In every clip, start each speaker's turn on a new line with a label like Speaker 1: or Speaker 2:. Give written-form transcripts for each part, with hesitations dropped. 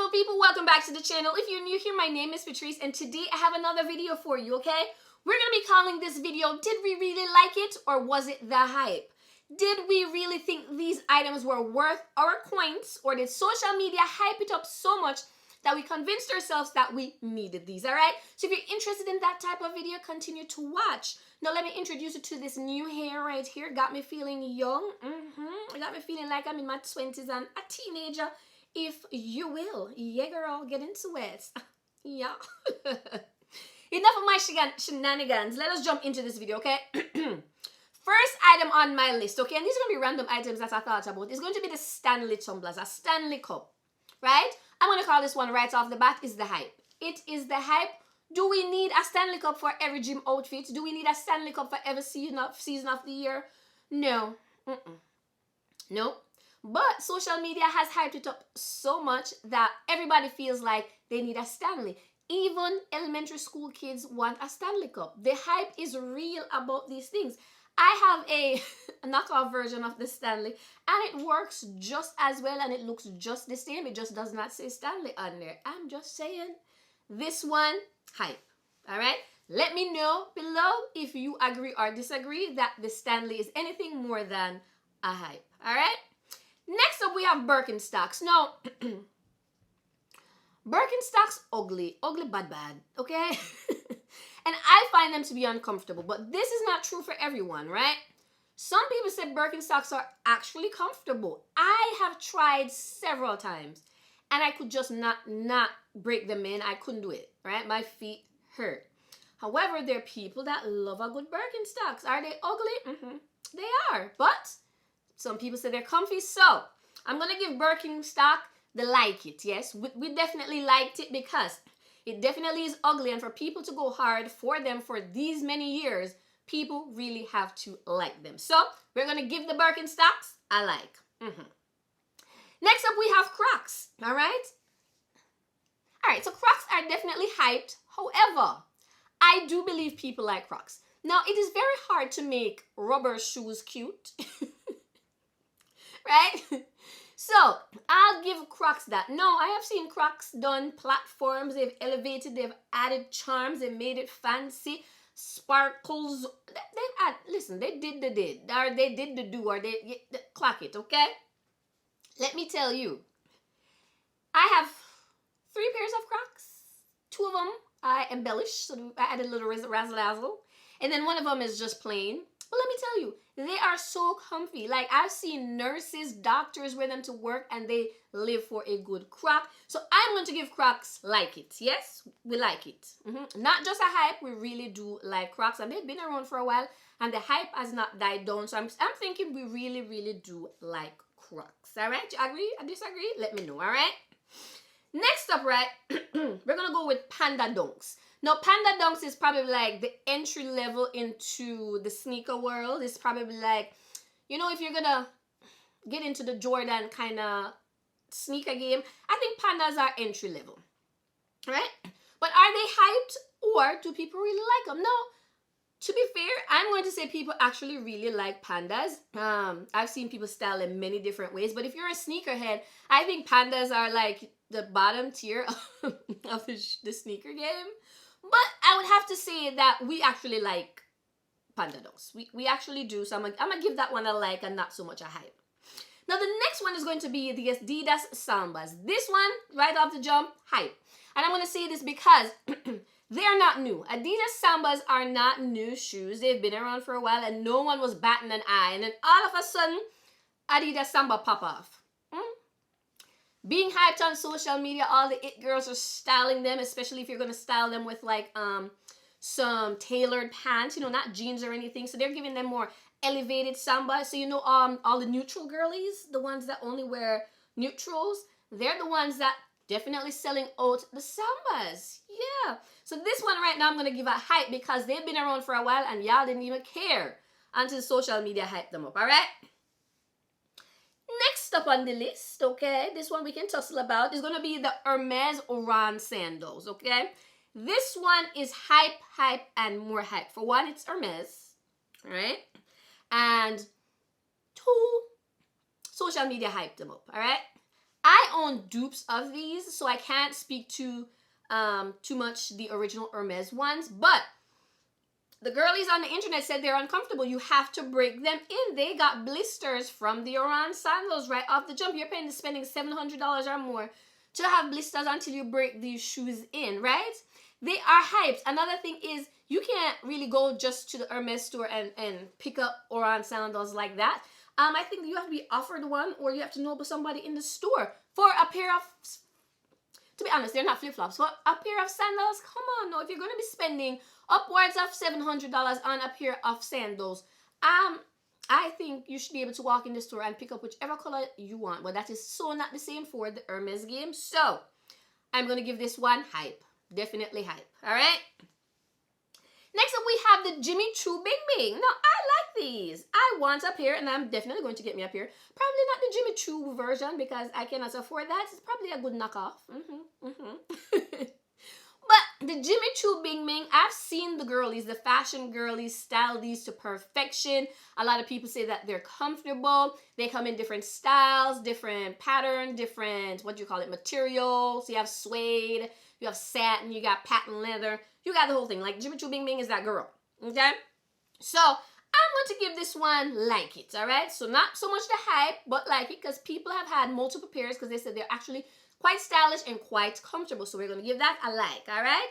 Speaker 1: beautiful people, welcome back to the channel. If you're new here, my name is Patrice, and today I have another video for you, okay? We're gonna be calling this video, did we really like it, or was it the hype? Did we really think these items were worth our coins, or did social media hype it up so much that we convinced ourselves that we needed these, all right? So if you're interested in that type of video, continue to watch. Now let me introduce you to this new hair right here. Got me feeling young. Got me feeling like I'm in my 20s and a teenager, if you will. Yeah, girl, get into it. Yeah. Enough of my shenanigans. Let us jump into this video, okay? First item on my list, okay? And these are going to be random items that I thought about. It's going to be the Stanley tumblers, a Stanley cup, right? I'm going to call this one right off the bat is the hype. It is the hype. Do we need a Stanley Cup for every gym outfit? Do we need a Stanley Cup for every season of the year? No. No. But social media has hyped it up so much that everybody feels like they need a Stanley. Even elementary school kids want a Stanley Cup. The hype is real about these things. I have a knockoff version of the Stanley, and it works just as well, and it looks just the same. It just does not say Stanley on there. I'm just saying, this one, hype. All right? Let me know below if you agree or disagree that the Stanley is anything more than a hype. All right? Next up, we have Birkenstocks. Now, Birkenstocks, ugly, bad, okay? And I find them to be uncomfortable, but this is not true for everyone, right? Some people say Birkenstocks are actually comfortable. I have tried several times, and I could just not break them in. I couldn't do it, right? My feet hurt. However, there are people that love a good Birkenstocks. Are they ugly? They are, but some people say they're comfy, so I'm going to give Birkenstock the like it, yes? We definitely liked it because it definitely is ugly, and for people to go hard for them for these many years, people really have to like them. So we're going to give the Birkenstocks a like. Next up, we have Crocs, all right? All right, so Crocs are definitely hyped. However, I do believe people like Crocs. Now, it is very hard to make rubber shoes cute, right? So, I'll give Crocs that. No, I have seen Crocs done platforms. They've elevated, they've added charms, they made it fancy, sparkles. Listen, they did the did, or they did the do, or they clock it, okay? Let me tell you, I have 3 pairs of Crocs. 2 of them I embellished, so I added a little razzle-dazzle. And then one of them is just plain. But let me tell you, they are so comfy. Like, I've seen nurses, doctors wear them to work, and they live for a good Croc. So I'm going to give Crocs like it. Yes, we like it. Not just a hype, we really do like Crocs. And they've been around for a while, and the hype has not died down. So I'm thinking we really, really do like Crocs. All right? You agree or disagree? Let me know, all right? Next up, right, we're going to go with Panda Dunks. Now, Panda Dunks is probably like the entry level into the sneaker world. It's probably like, you know, if you're going to get into the Jordan kind of sneaker game, I think Pandas are entry level, right? But are they hyped, or do people really like them? No, to be fair, I'm going to say people actually really like Pandas. I've seen people style them many different ways, but if you're a sneakerhead, I think Pandas are like the bottom tier of the sneaker game. But I would have to say that we actually like Panda Dunks. We actually do. So I'm going to give that one a like and not so much a hype. Now, the next one is going to be the Adidas Sambas. This one, right off the jump, hype. And I'm going to say this because they are not new. Adidas Sambas are not new shoes. They've been around for a while, and no one was batting an eye. And then all of a sudden, Adidas Samba pop off. Being hyped on social media, all the it girls are styling them, especially if you're going to style them with like some tailored pants, you know, not jeans or anything. So they're giving them more elevated Samba. So, you know, all the neutral girlies, the ones that only wear neutrals, they're the ones that definitely selling out the Sambas. Yeah. So this one right now, I'm going to give a hype because they've been around for a while and y'all didn't even care until social media hyped them up. All right. Next up on the list, okay, this one we can tussle about, is going to be the Hermes Oran sandals, okay? This one is hype, and more hype. For one, it's Hermes, right? And 2, social media hyped them up, all right? I own dupes of these, so I can't speak to too much the original Hermes ones, but the girlies on the internet said they're uncomfortable. You have to break them in. They got blisters from the Oran sandals right off the jump. You're spending $700 or more to have blisters until you break these shoes in, right? They are hyped. Another thing is you can't really go just to the Hermes store and pick up Oran sandals like that. I think you have to be offered one, or you have to know about somebody in the store for a pair of, to be honest, they're not flip-flops, but a pair of sandals. Come on, no, if you're going to be spending upwards of $700 on a pair of sandals, I think you should be able to walk in the store and pick up whichever color you want. But that is so not the same for the Hermes game. So I'm going to give this one hype. Definitely hype. All right. Next up, we have the Jimmy Choo Bing Bing. Now, I like these. I want a pair, and I'm definitely going to get me a pair. Probably not the Jimmy Choo version because I cannot afford that. It's probably a good knockoff. But the Jimmy Choo Bing Bing, I've seen the girlies, the fashion girlies, style these to perfection. A lot of people say that they're comfortable. They come in different styles, different pattern, different, materials. You have suede, you have satin, you got patent leather. You got the whole thing. Like Jimmy Choo Bing Bing is that girl. Okay? So I'm going to give this one like it. All right? So not so much the hype, but like it because people have had multiple pairs because they said they're actually quite stylish and quite comfortable. So we're going to give that a like. All right?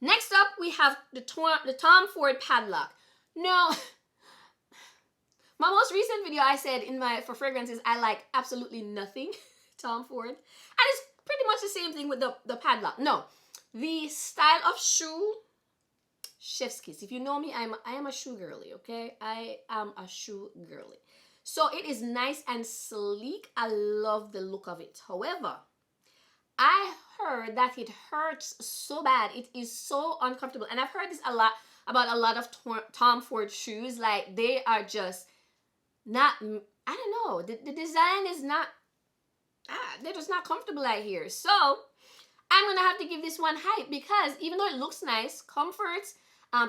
Speaker 1: Next up, we have the Tom Ford padlock. No. My most recent video I said for fragrances, I like absolutely nothing Tom Ford. And it's pretty much the same thing with the padlock. No. The style of shoe, chef's kiss. If you know me, I am a shoe girly, okay? I am a shoe girly. So it is nice and sleek. I love the look of it. However, I heard that it hurts so bad. It is so uncomfortable. And I've heard this a lot about a lot of Tom Ford shoes. Like, they are just not, I don't know. The design is not, they're just not comfortable out here. So I'm going to have to give this one hype because even though it looks nice, comfort,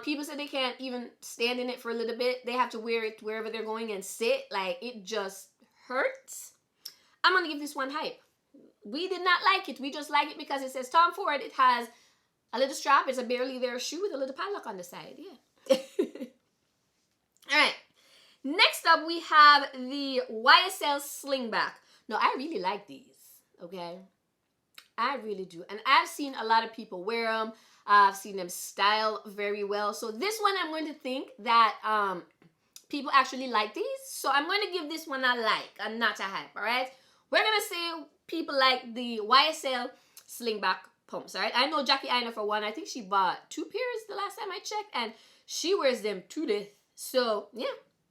Speaker 1: people say they can't even stand in it for a little bit. They have to wear it wherever they're going and sit. Like, it just hurts. I'm going to give this one hype. We did not like it. We just like it because it says Tom Ford. It has a little strap. It's a barely there shoe with a little padlock on the side. Yeah. All right. Next up, we have the YSL Slingback. No, I really like these. Okay. I really do. And I've seen a lot of people wear them. I've seen them style very well. So this one, I'm going to think that people actually like these. So I'm going to give this one a like and not a hype, all right? We're going to say people like the YSL Slingback pumps, all right? I know Jackie Aina, for one, I think she bought 2 pairs the last time I checked, and she wears them to death. So, yeah,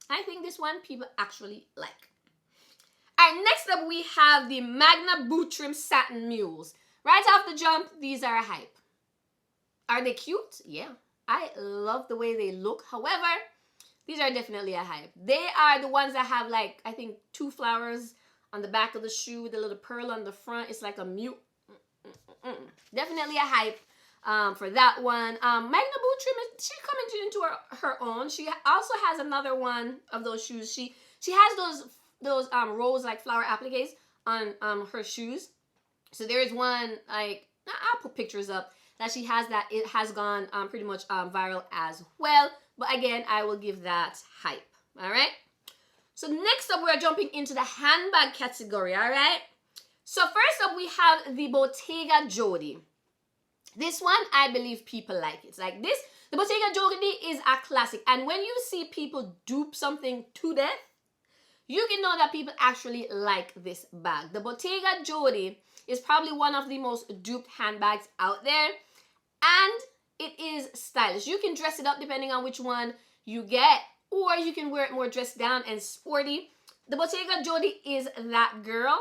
Speaker 1: I think this one people actually like. All right, next up, we have the Magna Boot Trim Satin Mules. Right off the jump, these are a hype. Are they cute? Yeah. I love the way they look. However, these are definitely a hype. They are the ones that have, like, I think 2 flowers on the back of the shoe with a little pearl on the front. It's like a mute. Definitely a hype for that one. Magna Boot Trim, she's coming into her own. She also has another one of those shoes. She has those rose like flower appliques on her shoes. So there is one, like, I'll put pictures up that she has that it has gone pretty much viral as well. But again, I will give that hype. All right. So next up, we're jumping into the handbag category. All right. So first up, we have the Bottega Jodie. This one, I believe people like it. It's like this. The Bottega Jodie is a classic. And when you see people dupe something to death, you can know that people actually like this bag. The Bottega Jodie is probably one of the most duped handbags out there. And it is stylish. You can dress it up depending on which one you get. Or you can wear it more dressed down and sporty. The Bottega Jodie is that girl.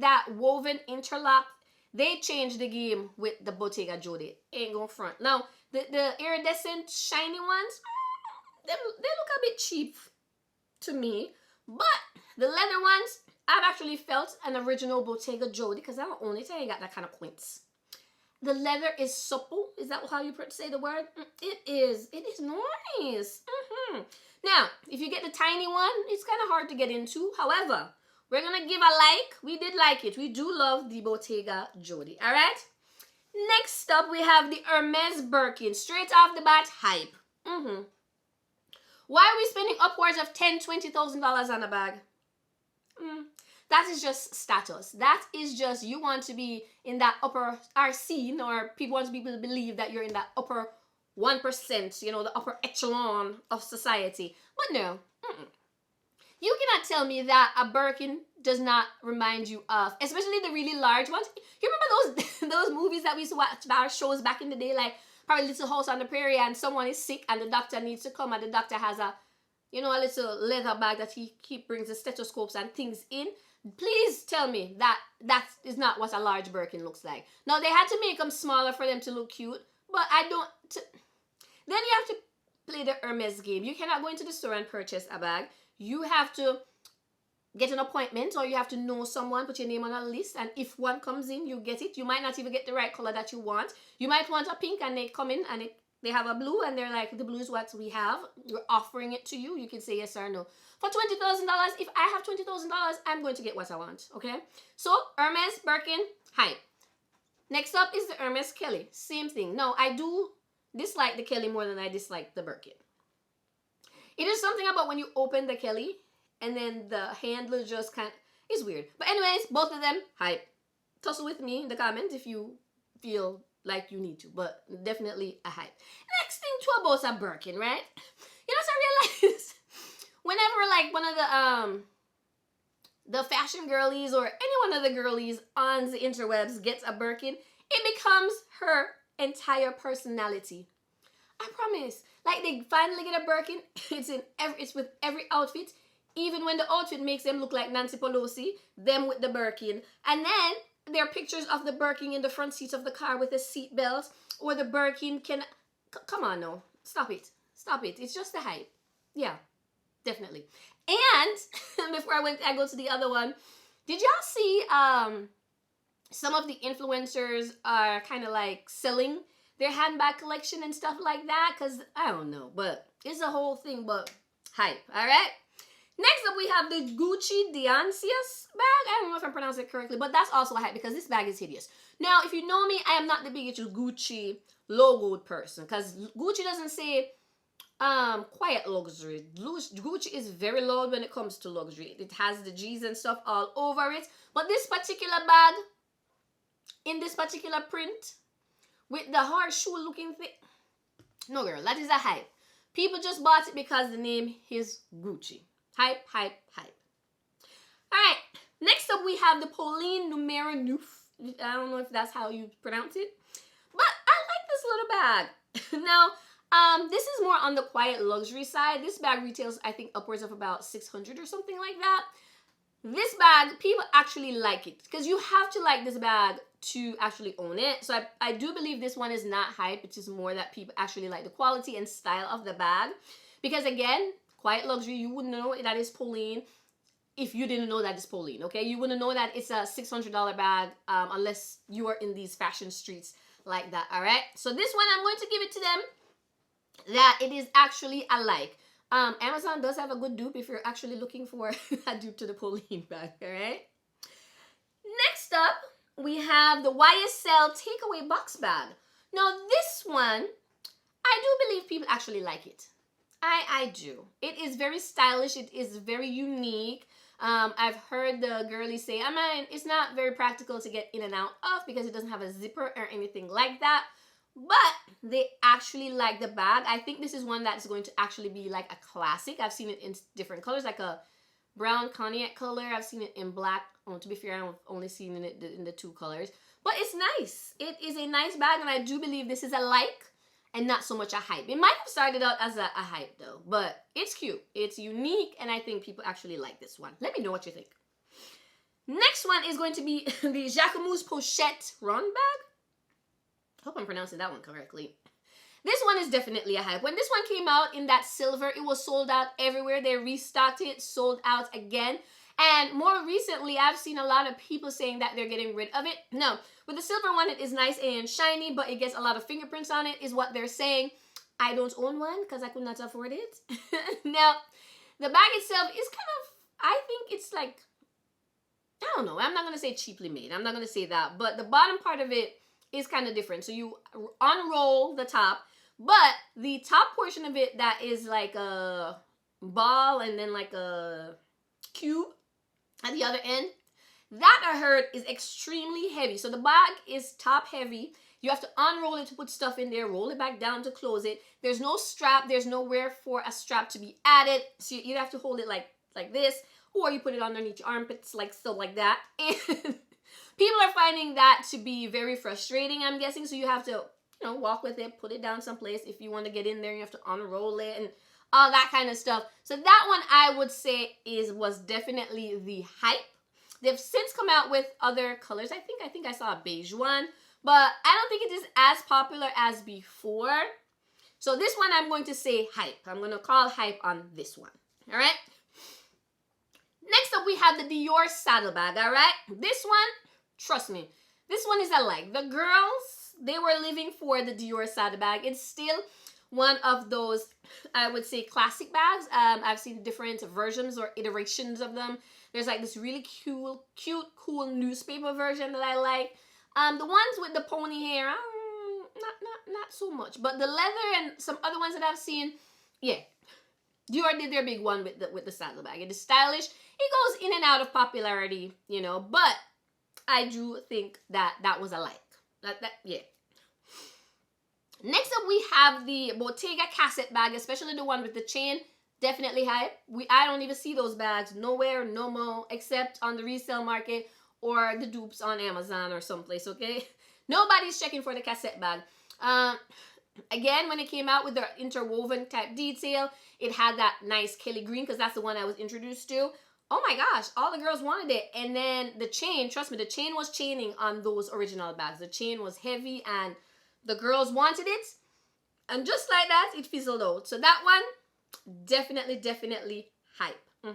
Speaker 1: That woven interlock. They changed the game with the Bottega Jodie. Ain't going front. Now, the iridescent shiny ones, they look a bit cheap to me. But the leather ones, I've actually felt an original Bottega Jodie because I don't own it. I ain't got that kind of quince. The leather is supple. Is that how you say the word? It is. It is nice. Now, if you get the tiny one, it's kind of hard to get into. However, We're gonna give a like. We did like it. We do love the Bottega Jodie. All right. Next up, we have the Hermes Birkin. Straight off the bat, hype. Why are we spending upwards of $10,000-$20,000 on a bag? That is just status. That is just you want to be in that upper scene, or people want people to believe that you're in that upper 1%, you know, the upper echelon of society. But no. You cannot tell me that a Birkin does not remind you of, especially the really large ones. You remember those movies that we used to watch, our shows back in the day, like probably Little House on the Prairie, and someone is sick and the doctor needs to come, and the doctor has a, you know, a little leather bag that he brings the stethoscopes and things in. Please tell me that that is not what a large Birkin looks like. Now, they had to make them smaller for them to look cute, but I don't. Then you have to play the Hermes game. You cannot go into the store and purchase a bag. You have to get an appointment, or you have to know someone, put your name on a list, and if one comes in, you get it. You might not even get the right color that you want. You might want a pink, and they come in and they have a blue, and they're like, the blue is what we have. We're offering it to you. You can say yes or no. For $20,000, if I have $20,000, I'm going to get what I want, okay? So, Hermes, Birkin, hype. Next up is the Hermes Kelly. Same thing. No, I do dislike the Kelly more than I dislike the Birkin. It is something about when you open the Kelly and then the handle just it's weird. But anyways, both of them, hype. Tussle with me in the comments if you feel like you need to, but definitely a hype. Next thing too about a Birkin, right? You know, so I realize whenever like one of the fashion girlies or any one of the girlies on the interwebs gets a Birkin, it becomes her entire personality. I promise. Like, they finally get a Birkin, it's with every outfit, even when the outfit makes them look like Nancy Pelosi, them with the Birkin. And then there are pictures of the Birkin in the front seat of the car with a seat belt, or the Birkin can come on now. Stop it. It's just the hype. Yeah, definitely. And before I go to the other one, did y'all see some of the influencers are kind of like selling their handbag collection and stuff like that? Because I don't know, but it's a whole thing, but hype. All right. Next up, we have the Gucci Dionysius bag. I don't know if I'm pronouncing it correctly, but that's also a hype because this bag is hideous. Now, if you know me, I am not the biggest Gucci logoed person, because Gucci doesn't say quiet luxury. Gucci is very loud when it comes to luxury. It has the G's and stuff all over it. But this particular bag, in this particular print, with the horseshoe looking thing, no girl, that is a hype. People just bought it because the name is Gucci. Hype, hype, hype. Alright, next up we have the Pauline Numero Neuf. I don't know if that's how you pronounce it, but I like this little bag. Now, this is more on the quiet luxury side. This bag retails, I think, upwards of about $600 or something like that. This bag, people actually like it, because you have to like this bag to actually own it. So I do believe this one is not hype. It's just more that people actually like the quality and style of the bag. Because again, quiet luxury, you wouldn't know that it's Pauline if you didn't know that it's Pauline, okay? You wouldn't know that it's a $600 bag unless you are in these fashion streets like that, all right? So this one, I'm going to give it to them that it is actually a like. Amazon does have a good dupe if you're actually looking for a dupe to the Pauline bag, all right? Next up, we have the YSL takeaway box bag. Now, this one, I do believe people actually like it. I do. It is very stylish. It is very unique. I've heard the girlies say, I mean, it's not very practical to get in and out of because it doesn't have a zipper or anything like that. But they actually like the bag. I think this is one that's going to actually be like a classic. I've seen it in different colors, like a brown cognac color. I've seen it in black. Oh, to be fair, I've only seen it in the two colors. But it's nice. It is a nice bag, and I do believe this is a like and not so much a hype. It might have started out as a hype, though. But it's cute. It's unique, and I think people actually like this one. Let me know what you think. Next one is going to be the Jacquemus Pochette Run bag. Hope I'm pronouncing that one correctly. This one is definitely a hype. When this one came out in that silver, it was sold out everywhere. They restocked it, sold out again. And more recently, I've seen a lot of people saying that they're getting rid of it. No, with the silver one, it is nice and shiny, but it gets a lot of fingerprints on it, is what they're saying. I don't own one because I could not afford it. Now, the bag itself is kind of, I think it's like I don't know. I'm not going to say cheaply made. I'm not going to say that. But the bottom part of it is kind of different. So you unroll the top, but the top portion of it that is like a ball and then like a cube at the other end, that I heard is extremely heavy. So the bag is top heavy. You have to unroll it to put stuff in there, roll it back down to close it. There's no strap. There's nowhere for a strap to be added. So you have to hold it like this, or you put it underneath your armpits like so, like that. And people are finding that to be very frustrating, I'm guessing. So you have to, you know, walk with it, put it down someplace. If you want to get in there, you have to unroll it and all that kind of stuff. So that one I would say was definitely the hype. They've since come out with other colors. I think I saw a beige one, but I don't think it is as popular as before. So this one I'm going to say hype. I'm going to call hype on this one. All right. Next up, we have the Dior saddlebag. All right. This one, trust me, this one is a like. The girls, they were living for the Dior saddlebag. It's still one of those, I would say, classic bags. I've seen different versions or iterations of them. There's like this really cute, cool newspaper version that I like. The ones with the pony hair, not so much. But the leather and some other ones that I've seen, yeah. Dior did their big one with the saddlebag. It is stylish. It goes in and out of popularity, you know. But I do think that was a like. Yeah. Next up, we have the Bottega cassette bag, especially the one with the chain. Definitely hype. I don't even see those bags nowhere, no more, except on the resale market or the dupes on Amazon or someplace, okay? Nobody's checking for the cassette bag. Again, when it came out with the interwoven type detail, it had that nice Kelly green because that's the one I was introduced to. Oh my gosh, all the girls wanted it. And then the chain, trust me, the chain was chaining on those original bags. The chain was heavy and the girls wanted it. And just like that, it fizzled out. So that one, definitely hype. All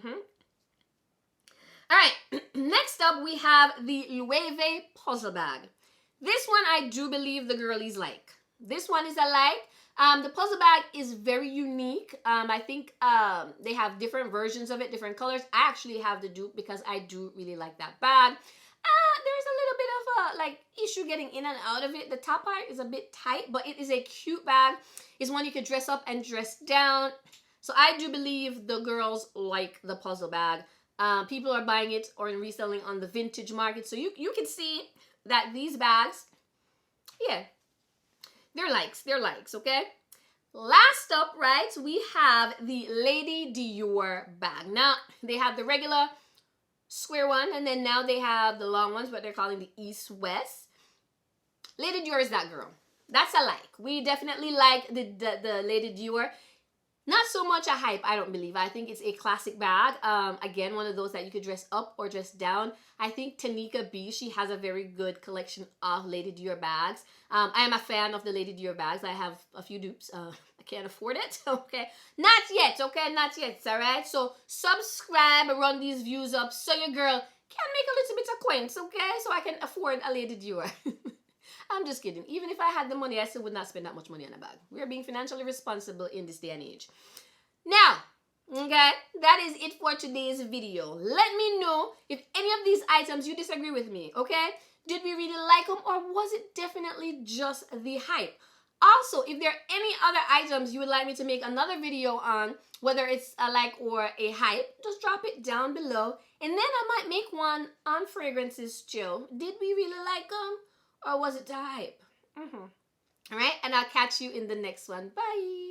Speaker 1: right, next up we have the Loewe puzzle bag. This one I do believe the girlies like. This one is a like. The puzzle bag is very unique. I think they have different versions of it, different colors. I actually have the dupe because I do really like that bag. There's a little bit of a like issue getting in and out of it. The top part is a bit tight, but it is a cute bag. It's one you could dress up and dress down. So I do believe the girls like the puzzle bag. People are buying it or reselling on the vintage market. So you can see that these bags, yeah, they're likes, okay? Last up, right, we have the Lady Dior bag. Now, they have the regular square one, and then now they have the long ones, but they're calling the East-West. Lady Dior is that girl. That's a like. We definitely like the Lady Dior. Not so much a hype, I don't believe. I think it's a classic bag. Again, one of those that you could dress up or dress down. I think Tanika B, she has a very good collection of Lady Dior bags. I am a fan of the Lady Dior bags. I have a few dupes. I can't afford it, okay? Not yet, okay? Not yet, all right? So subscribe, run these views up so your girl can make a little bit of coins, okay? So I can afford a Lady Dior. I'm just kidding. Even if I had the money, I still would not spend that much money on a bag. We are being financially responsible in this day and age. Now, okay, that is it for today's video. Let me know if any of these items you disagree with me, okay? Did we really like them or was it definitely just the hype? Also, if there are any other items you would like me to make another video on, whether it's a like or a hype, just drop it down below. And then I might make one on fragrances too. Did we really like them? Or was it the hype? All right, and I'll catch you in the next one. Bye.